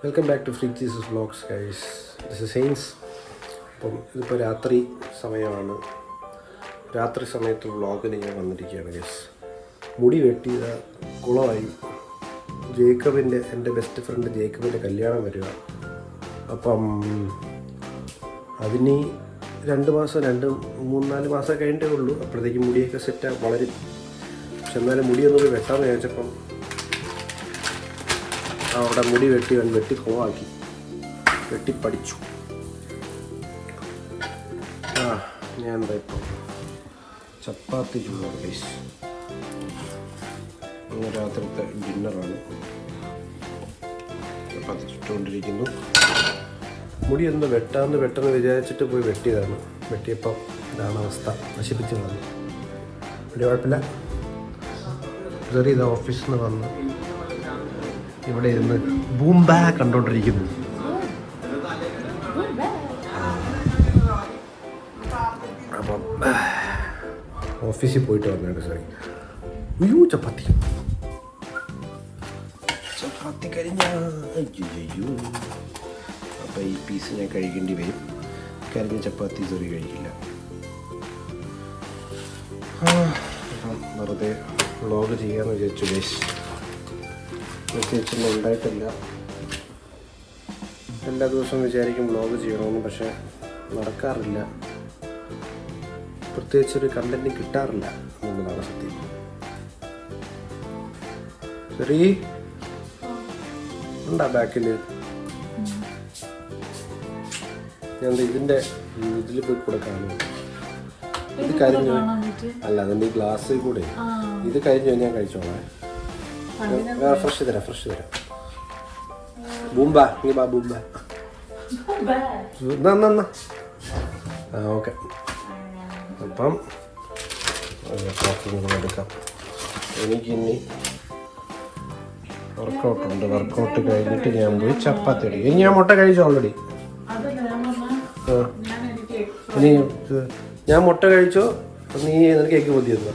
Welcome back to freak Jesus vlogs guys. This is സെയിൻസ്. അപ്പം ഇതിപ്പോൾ രാത്രി സമയമാണ്. രാത്രി സമയത്ത് വ്ളോഗിന് ഞാൻ വന്നിരിക്കുകയാണ് ഗൈസ്. മുടി വെട്ടിയത് കുളമായി. എൻ്റെ ബെസ്റ്റ് ഫ്രണ്ട് ജേക്കബിൻ്റെ കല്യാണം വരിക. അപ്പം അതിന് 2 മാസം 3-4 മാസം കഴിഞ്ഞിട്ടേ ഉള്ളൂ. അപ്പോഴത്തേക്കും മുടിയൊക്കെ സെറ്റ് വളരും. പക്ഷെ എന്നാലും മുടിയൊന്നും പോയി വെട്ടാമെന്ന് ചോദിച്ചപ്പം അവിടെ മുടി വെട്ടി കുളമാക്കി വെട്ടിപ്പടിച്ചു. ഞാൻ എന്താ ഇപ്പം ചപ്പാത്തി ചൂടാണ് ഗൈസ്. ഇന്ന് രാത്രിത്തെ ഡിന്നറാണ്. ചപ്പാത്തി ചുട്ടുകൊണ്ടിരിക്കുന്നു. മുടി ഒന്ന് വെട്ടെന്ന് വിചാരിച്ചിട്ട് പോയി വെട്ടിയതാണ്. വെട്ടിയപ്പം ഇതാണ് അവസ്ഥ. നശിപ്പിച്ച് കളഞ്ഞു. വലിയ കുഴപ്പമില്ല. ചെറിയ ഓഫീസിൽ നിന്ന് വന്ന് ഇവിടെ ഇരുന്ന് ബൂംബ കണ്ടോണ്ടിരിക്കുന്നു. അപ്പം ഓഫീസിൽ പോയിട്ട് വന്നേക്ക് സാറി. അയ്യോ ചപ്പാത്തി കഴിഞ്ഞ. അയ്യോ അപ്പം ഈ പീസ് ഞാൻ കഴിക്കേണ്ടി വരും. കരിഞ്ഞ ചപ്പാത്തി ചെറിയ കഴിക്കില്ല. അപ്പം വെറുതെ വ്ളോഗ് ചെയ്യാമെന്ന് വിചാരിച്ചു ഗൈസ്. പ്രത്യേകിച്ചൊന്നും ഉണ്ടായിട്ടില്ല. എല്ലാ ദിവസവും വിചാരിക്കും വ്ളോഗ് ചെയ്യണമെന്ന്, പക്ഷേ നടക്കാറില്ല. പ്രത്യേകിച്ചൊരു കണ്ടന്റ് കിട്ടാറില്ല എന്നുള്ളതാണ് സത്യം. ശരി ഉണ്ടാ ബാക്കിൽ ഞാൻ ഇതിൽ പോയി കൂടെ കാണുന്നു. ഇത് കരിഞ്ഞു അല്ല, അതിൻ്റെ ഈ ഗ്ലാസ്സിൽ കൂടെ ഇത് കരിഞ്ഞു ഞാൻ കഴിച്ചോളാം. ഫ്രഷ് തരാം. ബൂംബ നീ ബാ ബൂംബ. ഓക്കെ. അപ്പം എടുക്കാം. എനിക്കിനി വർക്കൗട്ടുണ്ട്. വർക്കൗട്ട് കഴിഞ്ഞിട്ട് ഞാൻ പോയി ചപ്പാത്തി അടിക്കും. ഇനി ഞാൻ മുട്ട കഴിച്ചു ഓൾറെഡി. ഇനി ഞാൻ മുട്ട കഴിച്ചോ, നീ നിനക്ക് കേക്ക് മതിയെന്നോ?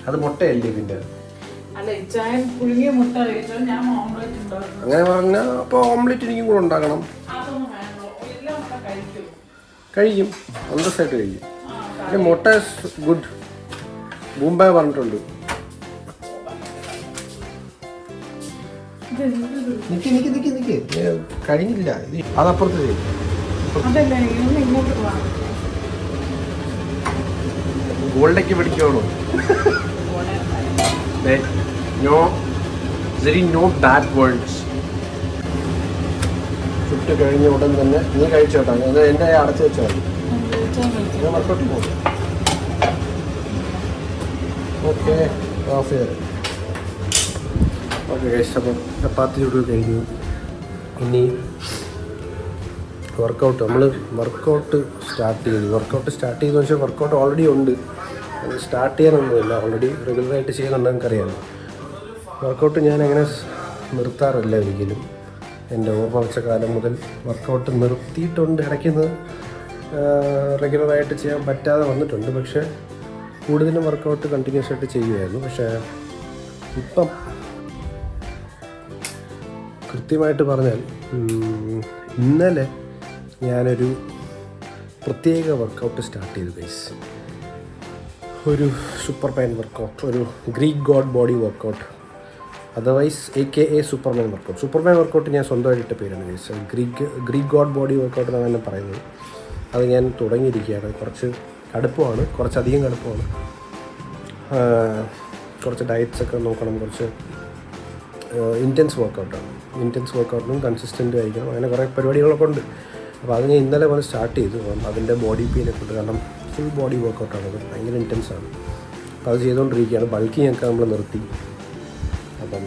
അത് മുട്ടയല്ലേ പിന്നെ? അങ്ങനെ പറഞ്ഞാൽ അപ്പോൾ ഓംലെറ്റ് എനിക്കും കൂടെ ഉണ്ടാക്കണം. കഴിക്കും, അന്തസ്സായിട്ട് കഴിക്കും. പിന്നെ മുട്ട ഗുഡ്. ബൂംബ പറഞ്ഞിട്ടുണ്ട്. നിക്ക് കഴിഞ്ഞില്ല. അതപ്പുറത്ത് ചെയ്യും. ഗോൾഡൊക്കെ പിടിക്കണോ? No bad words. ചുട്ട് കഴിഞ്ഞ ഉടൻ തന്നെ നീ കഴിച്ചോട്ടാ. എന്നെ അടച്ചു വെച്ചാൽ ഞാൻ വർക്കൗട്ട് പോകും. ഓക്കെ ഓഫ് ചെയ്ത്. ഓക്കെ ഗൈസ്, അപ്പം ചപ്പാത്തി ചുട്ട് കഴിഞ്ഞു. ഇനി വർക്കൗട്ട് സ്റ്റാർട്ട് ചെയ്തു വെച്ചാൽ വർക്കൗട്ട് ഓൾറെഡി ഉണ്ട്. അത് സ്റ്റാർട്ട് ചെയ്യാനൊന്നുമില്ല. ഓൾറെഡി റെഗുലറായിട്ട് ചെയ്യുന്നുണ്ട്. എനിക്കറിയാം. വർക്കൗട്ട് ഞാൻ അങ്ങനെ നിർത്താറില്ല ഒരിക്കലും. എൻ്റെ ഓർമ്മ വെച്ച കാലം മുതൽ വർക്കൗട്ട് നിർത്തിയിട്ടുണ്ട്. ഇടയ്ക്ക് റെഗുലറായിട്ട് ചെയ്യാൻ പറ്റാതെ വന്നിട്ടുണ്ട്. പക്ഷേ കൂടുതലും വർക്കൗട്ട് കണ്ടിന്യൂസ് ആയിട്ട് ചെയ്യുമായിരുന്നു. പക്ഷേ ഇപ്പം കൃത്യമായിട്ട് പറഞ്ഞാൽ ഇന്നലെ ഞാനൊരു പ്രത്യേക വർക്കൗട്ട് സ്റ്റാർട്ട് ചെയ്തു ഗൈസ്. ഒരു സൂപ്പർമാൻ വർക്കൗട്ട്, ഒരു Greek god body workout, otherwise AKA Superman workout. Superman workout ഞാൻ സ്വന്തമായിട്ട് ഇട്ട പേരാണ് guys. Greek god body workout എന്നാണ് എന്നെ പറയുന്നത്. അത് ഞാൻ തുടങ്ങിയിരിക്കുകയാണ്. കുറച്ചധികം കടുപ്പമാണ്. കുറച്ച് ഡയറ്റ്സൊക്കെ നോക്കണം. കുറച്ച് ഇൻറ്റൻസ് വർക്കൗട്ടിനും കൺസിസ്റ്റൻ്റ് ആയിരിക്കണം. അങ്ങനെ കുറേ പരിപാടികളൊക്കെ ഉണ്ട്. അപ്പോൾ അത് ഞാൻ ഇന്നലെ വന്ന് സ്റ്റാർട്ട് ചെയ്തു. അപ്പം അതിൻ്റെ ബോഡി പെയിനൊക്കെ ഉണ്ട്. കാരണം ഫുൾ ബോഡി വർക്കൗട്ടാണത്. ഭയങ്കര ഇൻറ്റൻസാണ്. അപ്പോൾ അത് ചെയ്തുകൊണ്ടിരിക്കുകയാണ്. ബൾക്കിങ്ങൊക്കെ നമ്മൾ നിർത്തി. അപ്പം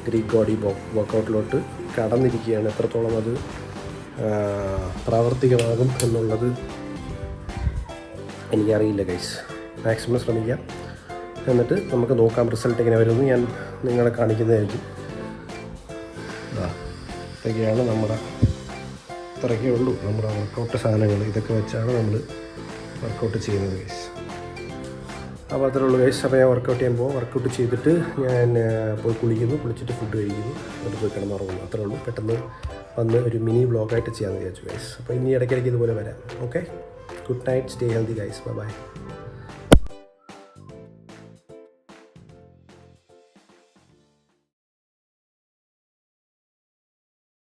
ഗ്രീക്ക് ബോഡി വർക്കൗട്ടിലോട്ട് കടന്നിരിക്കുകയാണ്. എത്രത്തോളം അത് പ്രാവർത്തികമാകും എന്നുള്ളത് എനിക്കറിയില്ല ഗൈസ്. മാക്സിമം ശ്രമിക്കാം. എന്നിട്ട് നമുക്ക് നോക്കാം റിസൾട്ട് എങ്ങനെ വരുമെന്ന് ഞാൻ നിങ്ങളെ കാണിക്കുന്നതായിരിക്കും. ഇതൊക്കെയാണ് ഇത്രയൊക്കെ ഉള്ളൂ നമ്മുടെ വർക്കൗട്ട് സാധനങ്ങൾ. ഇതൊക്കെ വെച്ചാണ് നമ്മൾ വർക്കൗട്ട് ചെയ്യുന്നത് ഗൈസ്. അപ്പോൾ അത്രേ ഉള്ളൂ ഗൈസ്. അപ്പോൾ ഞാൻ വർക്കൗട്ട് ചെയ്യാൻ പോകും. വർക്കൗട്ട് ചെയ്തിട്ട് ഞാൻ പോയി കുളിച്ചിട്ട് ഫുഡ് കഴിക്കുന്നു, എന്നിട്ട് പോയി കിടന്നുറങ്ങുന്നു. അത്രേ ഉള്ളൂ. പെട്ടെന്ന് വന്ന് ഒരു മിനി വ്ളോഗായിട്ട് ചെയ്യാമെന്ന് വിചാരിച്ചു ഗൈസ്. അപ്പോൾ ഇനി ഇടയ്ക്കിടയ്ക്ക് ഇതുപോലെ വരാം. Okay, good night, stay healthy guys, bye bye.